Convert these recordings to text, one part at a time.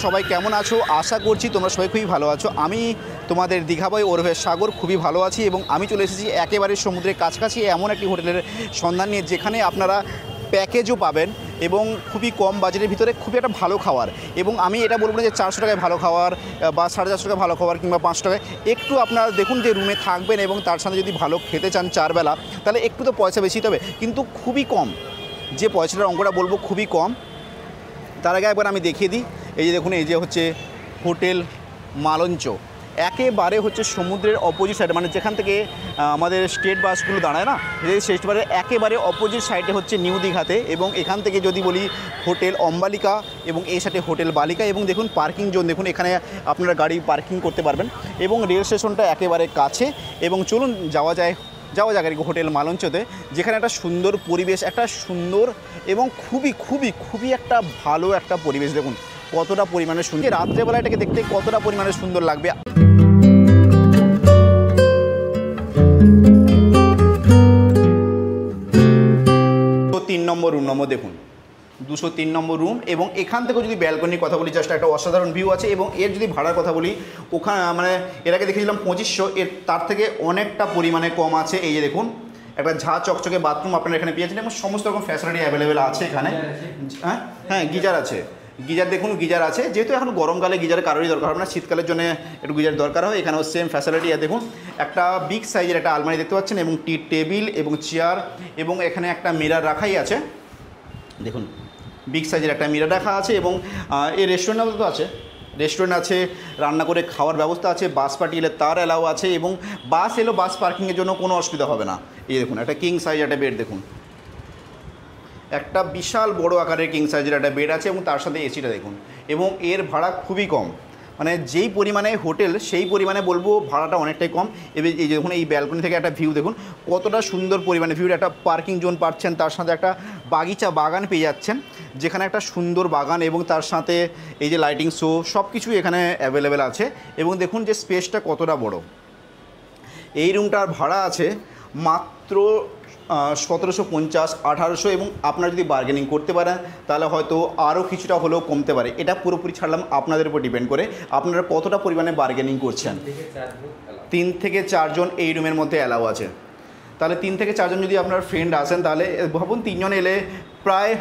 সবাই কেমন আছো? আশা করছি তোমরা সবাই খুবই ভালো আছো। আমি তোমাদের দীঘাবয় ওরফে সাগর খুবই ভালো আছি এবং আমি চলে এসেছি একেবারে সমুদ্রের কাছাকাছি এমন একটি হোটেলের সন্ধান নিয়ে, যেখানে আপনারা প্যাকেজও পাবেন এবং খুবই কম বাজেটের ভিতরে খুবই একটা ভালো খাবার। এবং আমি এটা বলবো না যে 400 টাকায় ভালো খাবার বা 450 টাকায় ভালো খাবার কিংবা 500 টাকায়। একটু আপনারা দেখুন যে রুমে থাকবেন এবং তার সাথে যদি ভালো খেতে চান 4 বেলা, তাহলে একটু তো পয়সা বেশি তবে কিন্তু খুবই কম। যে পয়সাটার অঙ্কটা বলবো খুবই কম। তার আগে একবার আমি দেখিয়ে দিই। এই যে দেখুন, এই যে হচ্ছে হোটেল মালঞ্চ, একেবারে হচ্ছে সমুদ্রের অপোজিট সাইডে, মানে যেখান থেকে আমাদের স্টেট বাসগুলো দাঁড়ায় না, সেই স্টেট বাসের একেবারে অপোজিট সাইডে হচ্ছে নিউ দীঘাতে। এবং এখান থেকে যদি বলি হোটেল অম্বালিকা এবং এই সাইডে হোটেল বালিকা। এবং দেখুন পার্কিং জোন, দেখুন এখানে আপনারা গাড়ি পার্কিং করতে পারবেন এবং রেল স্টেশনটা একেবারে কাছে। এবং চলুন যাওয়া যাক আর কি হোটেল মালঞ্চতে, যেখানে একটা সুন্দর পরিবেশ, একটা সুন্দর এবং খুবই খুবই খুবই একটা ভালো একটা পরিবেশ। দেখুন কতটা পরিমাণে সুন্দর, রাত্রেবেলা এটাকে দেখতে কতটা পরিমাণে সুন্দর লাগবে। 3 নম্বর রুম নম্বর দেখুন, 203 নম্বর রুম। এবং এখান থেকেও যদি ব্যালকনির কথা বলি, জাস্ট একটা অসাধারণ ভিউ আছে। এবং এর যদি ভাড়ার কথা বলি, ওখানে মানে এর আগে দেখেছিলাম 2500, এর তার থেকে অনেকটা পরিমাণে কম আছে। এই যে দেখুন একটা ঝা চকচকে বাথরুম আপনারা এখানে পেয়েছেন এবং সমস্ত রকম ফ্যাসিলিটি অ্যাভেলেবেল আছে এখানে। হ্যাঁ গিজার আছে, গিজার দেখুন গিজার আছে। যেহেতু এখন গরমকালে গিজারের কারোরই দরকার হবে না, শীতকালের জন্য একটু গিজার দরকার হয়। এখানেও সেম ফ্যাসিলিটি। দেখুন একটা বিগ সাইজের একটা আলমারি দেখতে পাচ্ছেন এবং টি টেবিল এবং চেয়ার, এবং এখানে একটা মিরর রাখাই আছে। দেখুন বিগ সাইজের একটা মিরর রাখা আছে। এবং এই রেস্টুরেন্টও তো আছে, রেস্টুরেন্ট আছে, রান্না করে খাওয়ার ব্যবস্থা আছে, বাস পার্টি এলে তার অ্যালাউ আছে। এবং বাস এলো, বাস পার্কিংয়ের জন্য কোনো অসুবিধা হবে না। এই দেখুন একটা কিং সাইজ একটা বেড, দেখুন একটা বিশাল বড় আকারের কিং সাইজের একটা বেড আছে এবং তার সাথে এসিটা দেখুন। এবং এর ভাড়া খুবই কম, মানে যেই পরিমাণে হোটেল সেই পরিমাণে বলবো ভাড়াটা অনেকটাই কম। এবং এই দেখুন এই ব্যালকনি থেকে একটা ভিউ দেখুন কতটা সুন্দর পরিমাণে ভিউ। একটা পার্কিং জোন পাচ্ছেন, তার সাথে একটা বাগিচা বাগান পেয়ে যাচ্ছেন, যেখানে একটা সুন্দর বাগান এবং তার সাথে এই যে লাইটিং শো সব কিছুই এখানে অ্যাভেলেবেল আছে। এবং দেখুন যে স্পেসটা কতটা বড়। এই রুমটার ভাড়া আছে মাত্র 1750, 1800। এবং আপনারা যদি বার্গেনিং করতে পারেন তাহলে হয়তো আরও কিছুটা হলেও কমতে পারে। এটা পুরোপুরি ছাড়লাম আপনাদের উপর ডিপেন্ড করে, আপনারা কতটা পরিমাণে বার্গেনিং করছেন। 3 থেকে 4 জন এই রুমের মধ্যে অ্যালাউ আছে। তাহলে 3 থেকে 4 জন যদি আপনার ফ্রেন্ড আসেন, তাহলে ভাবুন 3 জন এলে প্রায়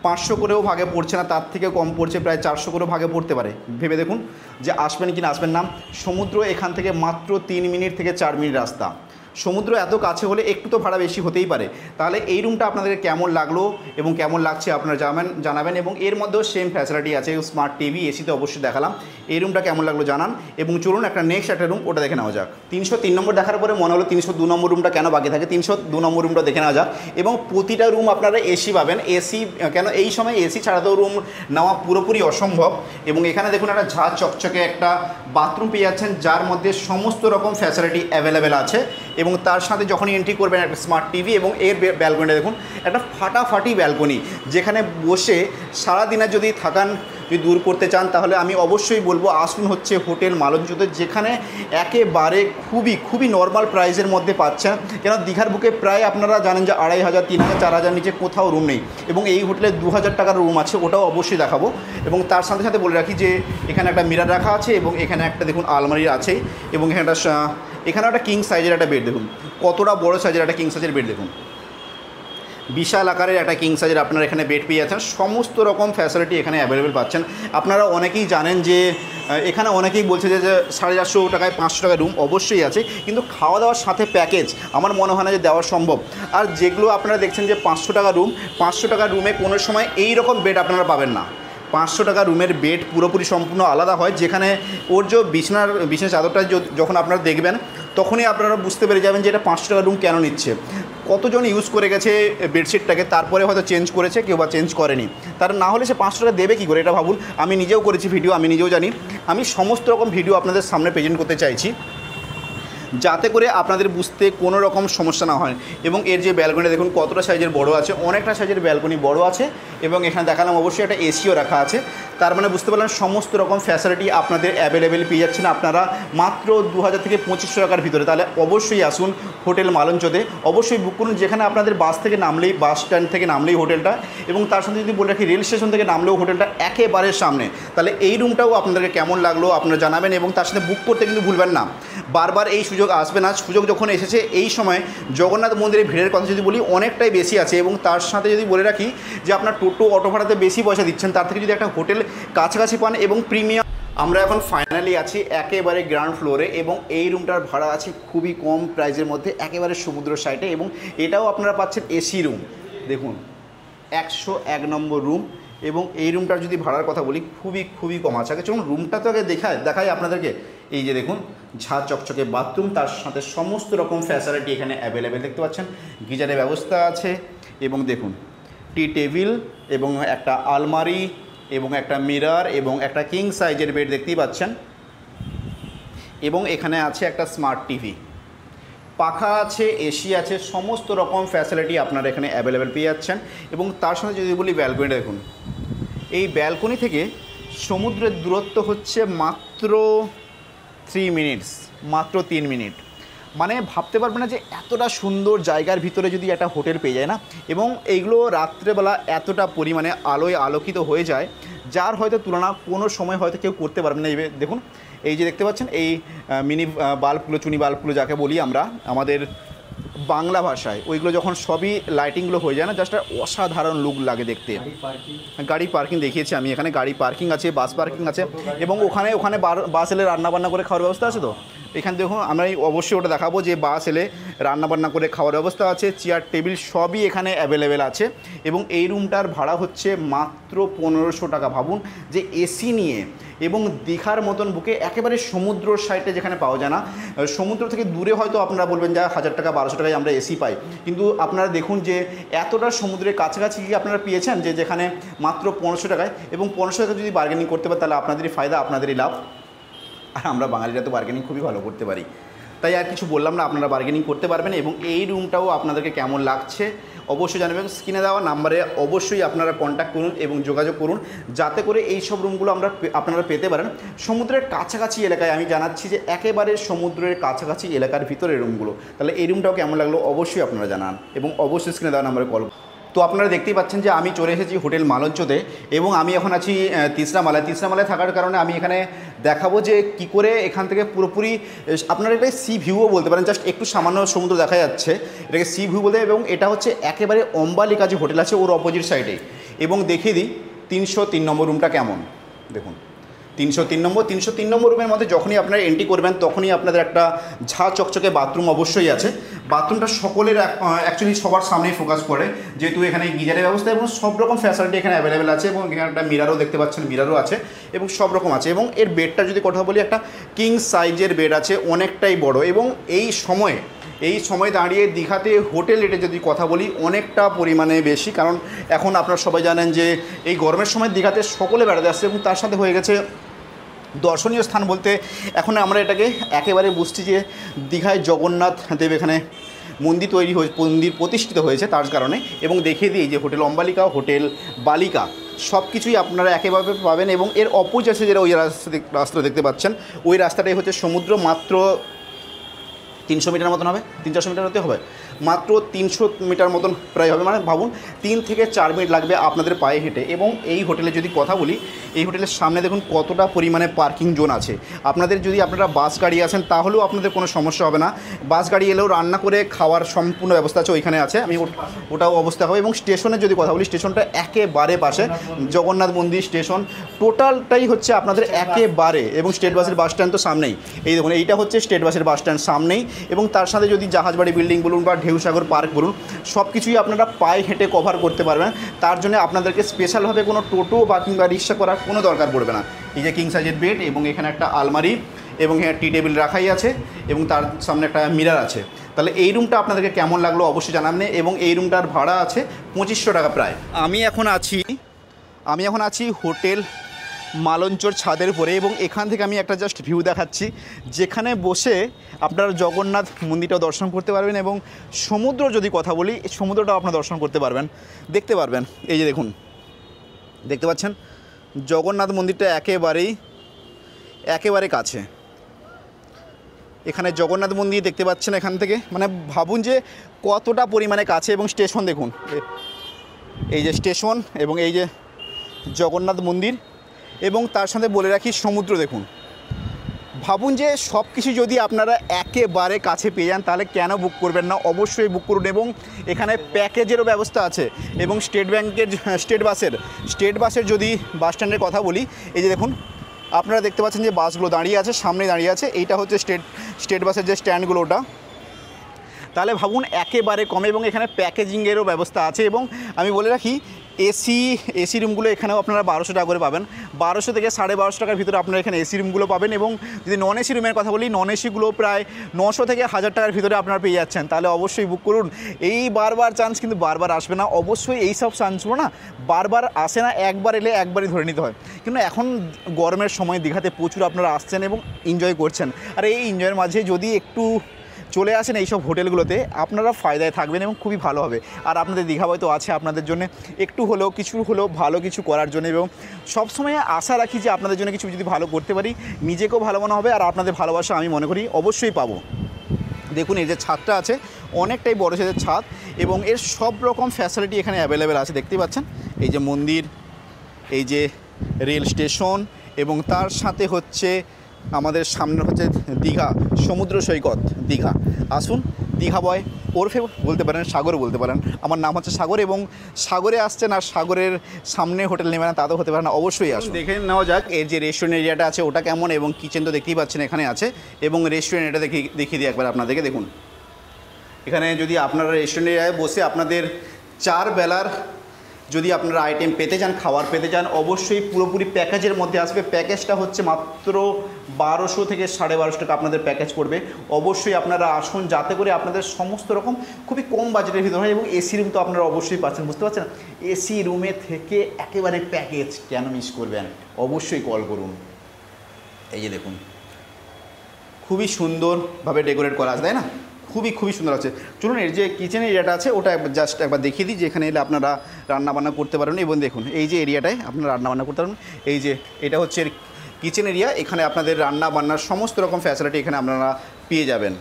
500 করেও ভাগে পড়ছে না, তার থেকে কম পড়ছে, প্রায় 400 করেও ভাগে পড়তে পারে। ভেবে দেখুন যে আসবেন কি না আসবেন না। সমুদ্র এখান থেকে মাত্র 3 মিনিট থেকে 4 মিনিট রাস্তা। সমুদ্র এত কাছে হলে একটু তো ভাড়া বেশি হতেই পারে। তাহলে এই রুমটা আপনাদের কেমন লাগলো এবং কেমন লাগছে আপনারা জানাবেন। এবং এর মধ্যেও সেম ফ্যাসিলিটি আছে, স্মার্ট টিভি, এসিতে অবশ্যই দেখালাম। এই রুমটা কেমন লাগলো জানান। এবং চলুন একটা নেক্সট একটা রুম ওটা দেখে নেওয়া যাক। 303 নম্বর দেখার পরে মনে হলো 302 নম্বর রুমটা কেন বাকি থাকে, 302 নম্বর রুমটা দেখে নেওয়া যাক। এবং প্রতিটা রুম আপনারা এসি পাবেন। এসি কেন, এই সময় এসি ছাড়া তো রুম নেওয়া পুরোপুরি অসম্ভব। এবং এখানে দেখুন একটা ঝাঁ চকচকে একটা বাথরুম পেয়ে যাচ্ছেন, যার মধ্যে সমস্ত রকম ফ্যাসিলিটি অ্যাভেলেবেল আছে। এবং তার সাথে যখনই এন্ট্রি করবেন একটা স্মার্ট টিভি। এবং এর ব্যালকনিটা দেখুন একটা ফাটাফাটি ব্যালকনি, যেখানে বসে সারাদিনের যদি থাকান, যদি দূর করতে চান, তাহলে আমি অবশ্যই বলবো আসুন হচ্ছে হোটেল মালঞ্চতে, যেখানে একেবারে খুবই খুবই নর্মাল প্রাইসের মধ্যে পাচ্ছেন। কেন দীঘার বুকে প্রায় আপনারা জানেন যে 2500, 3000, 4000 নিচে কোথাও রুম নেই। এবং এই হোটেলে 2000 টাকার রুম আছে, ওটাও অবশ্যই দেখাবো। এবং তার সাথে সাথে বলে রাখি যে এখানে একটা মিরর রাখা আছে এবং এখানে একটা দেখুন আলমারি আছে। এবং এখানে একটা কিং সাইজের একটা বেড, দেখুন কতটা বড় সাইজের একটা কিং সাইজের বেড। দেখুন বিশাল আকারের একটা কিং সাইজের আপনারা এখানে বেড পেয়ে যাচ্ছেন। সমস্ত রকম ফ্যাসিলিটি এখানে অ্যাভেলেবেল পাচ্ছেন। আপনারা অনেকেই জানেন যে এখানে অনেকেই বলছে যে 450 টাকায় 500 টাকায় রুম অবশ্যই আছে, কিন্তু খাওয়া দাওয়ার সাথে প্যাকেজ আমার মনে হয় না যে দেওয়া সম্ভব। আর যেগুলো আপনারা দেখছেন যে 500 টাকা রুম, 500 টাকার রুমে কোনো সময় এই রকম বেড আপনারা পাবেন না। 500 টাকা রুমের বেড পুরোপুরি সম্পূর্ণ আলাদা হয়, যেখানে ওর যে বিছানার চাদরটা যখন আপনারা দেখবেন তখনই আপনারা বুঝতে পেরে যাবেন যে এটা 500 টাকা রুম কেন নিচ্ছে। কতজন ইউজ করে গেছে বেডশিটটাকে, তারপরে হয়তো চেঞ্জ করেছে, কেউ বা চেঞ্জ করেনি। তার না হলে সে 500 টাকা দেবে কী করে, এটা ভাবুন। আমি নিজেও করেছি ভিডিও, আমি নিজেও জানি। আমি সমস্ত রকম ভিডিও আপনাদের সামনে প্রেজেন্ট করতে চাইছি। যাতে করে আপনাদের বুঝতে কোনো রকম সমস্যা না হয়। এবং এর যে ব্যালকনি দেখুন কতটা সাইজের বড় আছে, অনেকটা সাইজের ব্যালকনি বড় আছে। এবং এখানে দেখালাম অবশ্যই একটা এসিও রাখা আছে। তার মানে বুঝতে পারলেন সমস্ত রকম ফ্যাসিলিটি আপনাদের অ্যাভেলেবেল পেয়ে যাচ্ছেন আপনারা মাত্র 2000 থেকে 2500 টাকার ভিতরে। তাহলে অবশ্যই আসুন হোটেল মালঞ্চতে, অবশ্যই বুক করুন, যেখানে আপনাদের বাস থেকে নামলেই, বাস স্ট্যান্ড থেকে নামলেই হোটেলটা, এবং তার সাথে যদি বলে রাখি রেল স্টেশন থেকে নামলেও হোটেলটা একেবারে সামনে। তাহলে এই রুমটাও আপনাদেরকে কেমন লাগলো আপনারা জানাবেন, এবং তার সাথে বুক করতে কিন্তু ভুলবেন না। বারবার এই সুযোগ আসবে না, সুযোগ যখন এসেছে এই সময় জগন্নাথ মন্দিরের ভিড়ের কথা যদি বলি অনেকটাই বেশি আছে। এবং তার সাথে যদি বলে রাখি যে আপনার টোটো অটো ভাড়াতে বেশি পয়সা দিচ্ছেন, তার থেকে যদি একটা হোটেল কাছাকাছি পান এবং প্রিমিয়াম। আমরা এখন ফাইনালি আছি একেবারে গ্রাউন্ড ফ্লোরে, এবং এই রুমটার ভাড়া আছে খুবই কম প্রাইসের মধ্যে, একেবারে সমুদ্র সাইডে, এবং এটাও আপনারা পাচ্ছেন এসি রুম। দেখুন 101 নম্বর রুম, এবং এই রুমটার যদি ভাড়ার কথা বলি খুবই কম আছে। আগে চলুন রুমটা তো আগে দেখাই আপনাদেরকে। এই যে দেখুন ঝাঁ চকচকে বাথরুম, তার সাথে সমস্ত রকম ফ্যাসিলিটি এখানে অ্যাভেলেবেল দেখতে পাচ্ছেন। গিজারের ব্যবস্থা আছে, এবং দেখুন টি টেবিল এবং একটা আলমারি এবং একটা মিরর এবং একটা কিং সাইজের বেড দেখতেই পাচ্ছেন। এবং এখানে আছে একটা স্মার্ট টিভি, পাখা আছে, এসি আছে, সমস্ত রকম ফ্যাসিলিটি আপনারা এখানে অ্যাভেলেবেল পেয়ে যাচ্ছেন। এবং তার সাথে যদি বলি ব্যালকনিটা দেখুন, এই ব্যালকনি থেকে সমুদ্রের দূরত্ব হচ্ছে মাত্র 3 মিনিটস, মাত্র 3 মিনিট। মানে ভাবতে পারবে না যে এতটা সুন্দর জায়গার ভিতরে যদি একটা হোটেল পেয়ে যায় না, এবং এইগুলো রাত্রেবেলা এতটা পরিমাণে আলোয় আলোকিত হয়ে যায় যার হয়তো তুলনা কোনো সময় হয়তো কেউ করতে পারবে না। এই দেখুন এই যে দেখতে পাচ্ছেন এই মিনি বাল্বগুলো, চুনি বাল্বগুলো যাকে বলি আমরা আমাদের বাংলা ভাষায়, ওইগুলো যখন সবই লাইটিংগুলো হয়ে যায় না, জাস্ট অসাধারণ লুক লাগে দেখতে। গাড়ি পার্কিং দেখিয়েছি আমি, এখানে গাড়ি পার্কিং আছে, বাস পার্কিং আছে, এবং ওখানে বাস এলে রান্নাবান্না করে খাওয়ার ব্যবস্থা আছে। তো এখানে দেখুন আমরা অবশ্যই ওটা দেখাবো যে বাস এলে রান্নাবান্না করে খাওয়ার ব্যবস্থা আছে, চেয়ার টেবিল সবই এখানে অ্যাভেলেবেল আছে। এবং এই রুমটার ভাড়া হচ্ছে মাত্র 1500 টাকা। ভাবুন যে এসি নিয়ে, এবং দীঘার মতন বুকে একেবারে সমুদ্র সাইডে যেখানে পাওয়া যায় না, সমুদ্র থেকে দূরে হয়তো আপনারা বলবেন যে 1000 টাকা 1200 টাকায় আমরা এসি পাই, কিন্তু আপনারা দেখুন যে এতটা সমুদ্রের কাছাকাছি কি আপনারা পেয়েছেন যে যেখানে মাত্র 1500 টাকায়। এবং 1500 টাকা যদি বার্গেনিং করতে পারেন তাহলে আপনাদেরই ফায়দা, আপনাদেরই লাভ। আর আমরা বাঙালিরা তো বার্গেনিং খুবই ভালো করতে পারি, তাই আর কিছু বললাম না, আপনারা বার্গেনিং করতে পারবেন। এবং এই রুমটাও আপনাদেরকে কেমন লাগছে অবশ্যই জানাবেন। স্ক্রিনে দেওয়া নাম্বারে অবশ্যই আপনারা কন্ট্যাক্ট করুন এবং যোগাযোগ করুন, যাতে করে এই সব রুমগুলো আপনারা পেতে পারেন সমুদ্রের কাছাকাছি এলাকায়। আমি জানাচ্ছি যে একেবারে সমুদ্রের কাছাকাছি এলাকার ভিতরে রুমগুলো। তাহলে এই রুমটাও কেমন লাগলো অবশ্যই আপনারা জানান, এবং অবশ্যই স্ক্রিনে দেওয়া নাম্বারে কল। তো আপনারা দেখতেই পাচ্ছেন যে আমি চলে এসেছি হোটেল মালঞ্চতে, এবং আমি এখন আছি তিসরা মালায় থাকার কারণে আমি এখানে দেখাবো যে কি করে এখান থেকে পুরোপুরি আপনারা এটা সি ভিউও বলতে পারেন, জাস্ট একটু সামান্য সমুদ্র দেখা যাচ্ছে, এটাকে সি ভিউ বলতে। এবং এটা হচ্ছে একেবারে অম্বালিকা যে হোটেল আছে ওর অপোজিট সাইডে। এবং দেখিয়ে দিই 303 নম্বর রুমটা কেমন। দেখুন 303 নম্বর রুমের মধ্যে যখনই আপনারা এন্ট্রি করবেন তখনই আপনাদের একটা ঝাঁ চকচকে বাথরুম অবশ্যই আছে। বাথরুমটা সকলের অ্যাকচুয়ালি সবার সামনেই ফোকাস করে, যেহেতু এখানে গিজারের ব্যবস্থা এবং সব রকম ফ্যাসিলিটি এখানে অ্যাভেলেবেল আছে। এবং এখানে একটা মিরারও দেখতে পাচ্ছেন, মিরারও আছে, এবং সব রকম আছে। এবং এর বেডটা যদি কথা বলি, একটা কিং সাইজের বেড আছে, অনেকটাই বড়। এবং এই সময় দাঁড়িয়ে দীঘাতে হোটেল রেটে যদি কথা বলি অনেকটা পরিমাণে বেশি, কারণ এখন আপনারা সবাই জানেন যে এই গরমের সময় দীঘাতে সকলে বেড়াতে আসছে। এবং তার সাথে হয়ে গেছে দর্শনীয় স্থান বলতে এখন আমরা এটাকে একেবারে বুঝছি যে দীঘায় জগন্নাথ দেব এখানে মন্দির প্রতিষ্ঠিত হয়েছে তার কারণে। এবং দেখিয়ে দিই যে হোটেল অম্বালিকা, হোটেল বালিকা সব কিছুই আপনারা একেবারে পাবেন। এবং এর অপোজিট যেটা ওই রাস্তা দেখতে পাচ্ছেন, ওই রাস্তাটাই হচ্ছে সমুদ্র। মাত্র 300 মিটার মতন হবে, 300-400 মিটার হতে হবে, মাত্র 300 মিটার মতন প্রায় হবে। মানে ভাবুন 3 থেকে 4 মিনিট লাগবে আপনাদের পায়ে হেঁটে। এবং এই হোটেলে যদি কথা বলি, এই হোটেলের সামনে দেখুন কতটা পরিমাণে পার্কিং জোন আছে। আপনারা বাস গাড়ি আছেন তাহলেও আপনাদের কোনো সমস্যা হবে না, বাস গাড়ি এলেও রান্না করে খাওয়ার সম্পূর্ণ ব্যবস্থা আছে, ওইখানে আছে, আমি ওটাও অবস্থা হবে। এবং স্টেশনের যদি কথা বলি, স্টেশনটা একেবারে পাশে, জগন্নাথ মন্দির স্টেশন টোটালটাই হচ্ছে আপনাদের একেবারে। এবং স্টেট বাসের বাস স্ট্যান্ড তো সামনেই, এই দেখুন এইটা হচ্ছে স্টেট বাসের বাস স্ট্যান্ড সামনেই। এবং তার সাথে যদি জাহাজবাড়ি বিল্ডিং বলুন বা ঢেউসাগর পার্ক বলুন, সব কিছুই আপনারা পায়ে হেঁটে কভার করতে পারবেন। তার জন্য আপনাদেরকে স্পেশালভাবে কোনো টোটো বা কিংবা রিক্সা করার কোনো দরকার পড়বে না। এই যে কিং সাইজের বেড, এবং এখানে একটা আলমারি, এবং এখানে টি টেবিল রাখাই আছে, এবং তার সামনে একটা মিরর আছে। তাহলে এই রুমটা আপনাদেরকে কেমন লাগলো অবশ্যই জানাবেন। এবং এই রুমটার ভাড়া আছে 2500 টাকা প্রায়। আমি এখন আছি হোটেল মালঞ্চর ছাদের উপরে, এবং এখান থেকে আমি একটা জাস্ট ভিউ দেখাচ্ছি, যেখানে বসে আপনারা জগন্নাথ মন্দিরটাও দর্শন করতে পারবেন এবং সমুদ্র যদি কথা বলি সমুদ্রটাও আপনারা দর্শন করতে পারবেন, দেখতে পারবেন। এই যে দেখুন, দেখতে পাচ্ছেন জগন্নাথ মন্দিরটা একেবারে কাছে। এখানে জগন্নাথ মন্দির দেখতে পাচ্ছেন এখান থেকে, মানে ভাবুন যে কতটা পরিমাণে কাছে। এবং স্টেশন দেখুন, এই যে স্টেশন এবং এই যে জগন্নাথ মন্দির, এবং তার সাথে বলে রাখি সমুদ্র দেখুন। ভাবুন যে সব কিছু যদি আপনারা একেবারে কাছে পেয়ে যান তাহলে কেন বুক করবেন না, অবশ্যই বুক করুন। এবং এখানে প্যাকেজেরও ব্যবস্থা আছে, এবং স্টেট বাসের যদি বাস স্ট্যান্ডের কথা বলি, এই যে দেখুন আপনারা দেখতে পাচ্ছেন যে বাসগুলো দাঁড়িয়ে আছে, সামনে দাঁড়িয়ে আছে, এইটা হচ্ছে স্টেট বাসের যে স্ট্যান্ডগুলো ওটা। তাহলে ভাবুন একেবারে কমে, এবং এখানে প্যাকেজিংয়েরও ব্যবস্থা আছে। এবং আমি বলে রাখি এসি রুমগুলো এখানেও আপনারা 1200 টাকা করে পাবেন, 1200 থেকে 1250 টাকার ভিতরে আপনারা এখানে এসি রুমগুলো পাবেন। এবং যদি নন এসি রুমের কথা বলি, নন এসিগুলো প্রায় 900 থেকে 1000 টাকার ভিতরে আপনারা পেয়ে যাচ্ছেন। তাহলে অবশ্যই বুক করুন। এই বারবার চান্স কিন্তু বারবার আসবে না, অবশ্যই এই সব চান্সগুলো না বারবার আসে না, একবার এলে একবারই ধরে নিতে হয়। কিন্তু এখন গরমের সময় দীঘাতে প্রচুর আপনারা আসছেন এবং এনজয় করছেন, আর এই এনজয়ের মাঝে যদি একটু চলে আসেন এইসব হোটেলগুলোতে আপনারা ফায়দায় থাকবেন এবং খুবই ভালো হবে। আর আপনাদের দীঘা হয়তো আছে আপনাদের জন্য একটু হলেও কিছু হলেও ভালো কিছু করার জন্য, এবং সবসময় আশা রাখি যে আপনাদের জন্য কিছু যদি ভালো করতে পারি নিজেকেও ভালো মনে হবে, আর আপনাদের ভালোবাসা আমি মনে করি অবশ্যই পাবো। দেখুন এই যে ছাদটা আছে অনেকটাই বড় সাইজের ছাদ, এবং এর সব রকম ফ্যাসিলিটি এখানে অ্যাভেলেবেল আছে। দেখতেই পাচ্ছেন এই যে মন্দির, এই যে রেল স্টেশন, এবং তার সাথে হচ্ছে আমাদের সামনে হচ্ছে দীঘা সমুদ্র সৈকত দীঘা। আসুন, দীঘা বয় ওরফে বলতে পারেন, সাগর বলতে পারেন। আমার নাম হচ্ছে সাগর, এবং সাগরে আসছেন আর সাগরের সামনে হোটেল নেবেন না তা তো হতে পারে না, অবশ্যই আসুন। দেখে নেওয়া যাক এর যে রেস্টুরেন্ট এরিয়াটা আছে ওটা কেমন, এবং কিচেন তো দেখতেই পাচ্ছেন এখানে আছে, এবং রেস্টুরেন্ট এটা দেখিয়ে দিই একবার আপনাদেরকে। দেখুন এখানে যদি আপনারা রেস্টুরেন্ট এরিয়ায় বসে আপনাদের 4 বেলার যদি আপনারা আইটেম পেতে চান, খাবার পেতে চান, অবশ্যই পুরোপুরি প্যাকেজের মধ্যে আসবে। প্যাকেজটা হচ্ছে মাত্র 1200 থেকে 1250 টাকা আপনাদের প্যাকেজ পড়বে। অবশ্যই আপনারা আসুন, যাতে করে আপনাদের সমস্ত রকম খুবই কম বাজেটের ভিতরে হয়। এবং এসি রুম তো আপনারা অবশ্যই পাচ্ছেন, বুঝতে পারছেন। এসি রুমে থেকে একেবারে প্যাকেজ কেন মিস করবেন, অবশ্যই কল করুন। এই যে দেখুন খুবই সুন্দরভাবে ডেকোরেট করা আছে, তাই না? খুবই সুন্দর আছে। চলুন এর যে কিচেন এরিয়াটা আছে ওটা জাস্ট একবার দেখিয়ে দিই, যেখানে এলে আপনারা রান্নাবান্না করতে পারবেন। এবং দেখুন এই যে এরিয়াটায় আপনারা রান্নাবান্না করতে পারবেন, এই যে এটা হচ্ছে কিচেন এরিয়া, এখানে আপনাদের রান্নাবান্নার সমস্ত রকম ফ্যাসিলিটি এখানে আপনারা পেয়ে যাবেন।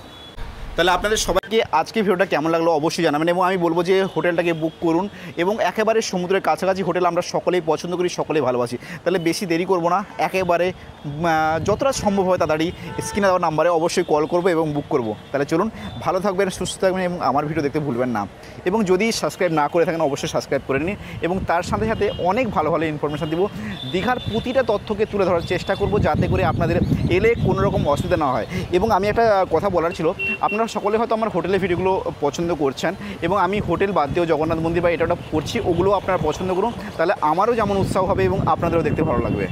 তাহলে আপনাদের সবাইকে আজকে ভিডিওটা কেমন লাগলো অবশ্যই জানাবেন, এবং আমি বলবো যে হোটেলটাকে বুক করুন। এবং একেবারে সমুদ্রের কাছাকাছি হোটেল আমরা সকলেই পছন্দ করি, সকলেই ভালোবাসি। তাহলে বেশি দেরি করব না, একেবারে যতটা সম্ভব হয় তাড়াতাড়ি স্ক্রিনে দেওয়া নাম্বারে অবশ্যই কল করব এবং বুক করব। তাহলে চলুন, ভালো থাকবেন, সুস্থ থাকবেন, এবং আমার ভিডিও দেখতে ভুলবেন না। এবং যদি সাবস্ক্রাইব না করে থাকেন অবশ্যই সাবস্ক্রাইব করে নিন, এবং তার সাথে সাথে অনেক ভালো ভালো ইনফরমেশান দিব। দীঘার প্রতিটা তথ্যকে তুলে ধরার চেষ্টা করব, যাতে করে আপনাদের এলে কোনো রকম অসুবিধা না হয়। এবং আমি একটা কথা বলার ছিল, আপনারা সকলে হয়তো আমার হোটেলের ভিডিওগুলো পছন্দ করছেন, এবং আমি হোটেল বাদ দিয়েও জগন্নাথ মন্দির বা এটা করছি, ওগুলো আপনারা পছন্দ করুন। তাহলে আমারও যেমন উৎসাহ হবে এবং আপনাদেরও দেখতে ভালো লাগবে।